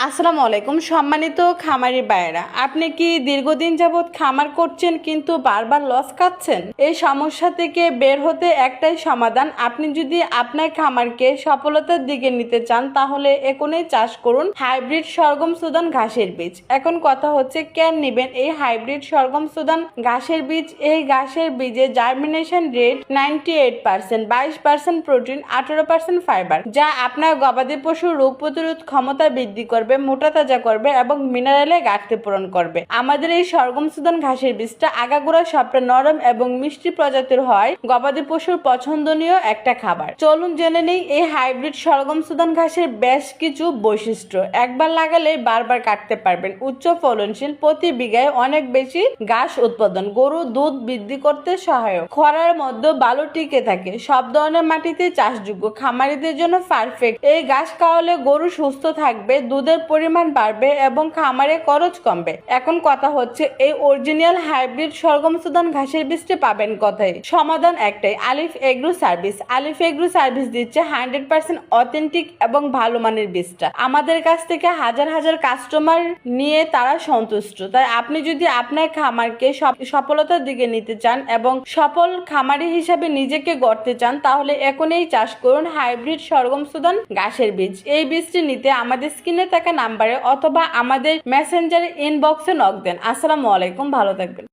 আসসালামু আলাইকুম সম্মানিত খামারি ভাইয়েরা, আপনি কি দীর্ঘদিন যাবৎ খামার করছেন কিন্তু বারবার লস খাচ্ছেন? এই সমস্যা থেকে বের হতে একটাই সমাধান। আপনি যদি আপনার খামারকে সফলতার দিকে নিতে চান তাহলে এখনই চাষ করুন হাইব্রিড সরগম সুদান ঘাসের বীজ। এখন কথা হচ্ছে কেন নেবেন এই হাইব্রিড সরগম সুদান ঘাসের বীজ? এই ঘাসের বীজে জার্মিনেশন রেট 98%, 22% প্রোটিন, 18% ফাইবার, যা আপনার গবাদি পশুর রোগ প্রতিরোধ ক্ষমতা বৃদ্ধি করবে, মোটা তাজা করবে এবং মিনারেলে ঘাটতি পূরণ করবে। আমাদের এই সরগম সুদান ঘাসের বীজটা আগাগোড়া সবটা নরম এবং মিষ্টি প্রজাতির হয়, গবাদি পশুর পছন্দনীয় একটা খাবার। চলুন জেনে নেই এই হাইব্রিড সরগম সুদান ঘাসের বেশ কিছু বৈশিষ্ট্য। একবার লাগালে বারবার কাটতে পারবেন। উচ্চ ফলনশীল, প্রতি বিঘায় অনেক বেশি ঘাস উৎপাদন, গরু দুধ বৃদ্ধি করতে সহায়ক, খরার মধ্যে ভালো টিকে থাকে, সব ধরনের মাটিতে চাষযোগ্য, খামারিদের জন্য পারফেক্ট। এই ঘাস খাওয়ালে গরু সুস্থ থাকবে, দুধের পরিমাণ বাড়বে এবং খামারে খরচ কমবে। এখন কথা হচ্ছে এই অরিজিনাল হাইব্রিড সরগম সুদান ঘাসের বীজটি পাবেন কোথায়? সমাধান একটাই, আলিফ এগ্রো সার্ভিস। আলিফ এগ্রো সার্ভিস দিচ্ছে 100% অথেন্টিক এবং ভালো মানের বীজটা। আমাদের কাছ থেকে হাজার হাজার কাস্টমার নিয়ে তারা সন্তুষ্ট। তাই আপনি যদি আপনার খামারকে সফলতার দিকে নিতে চান এবং সফল খামারি হিসাবে নিজেকে গড়তে চান তাহলে এখনই চাষ করুন হাইব্রিড সরগম সুদান ঘাসের বীজ। এই বীজটি নিতে আমাদের স্ক্রিনে থাকা নাম্বারে অথবা আমাদের মেসেঞ্জারে ইনবক্সে নক দেন। আসসালামু আলাইকুম, ভালো থাকবেন।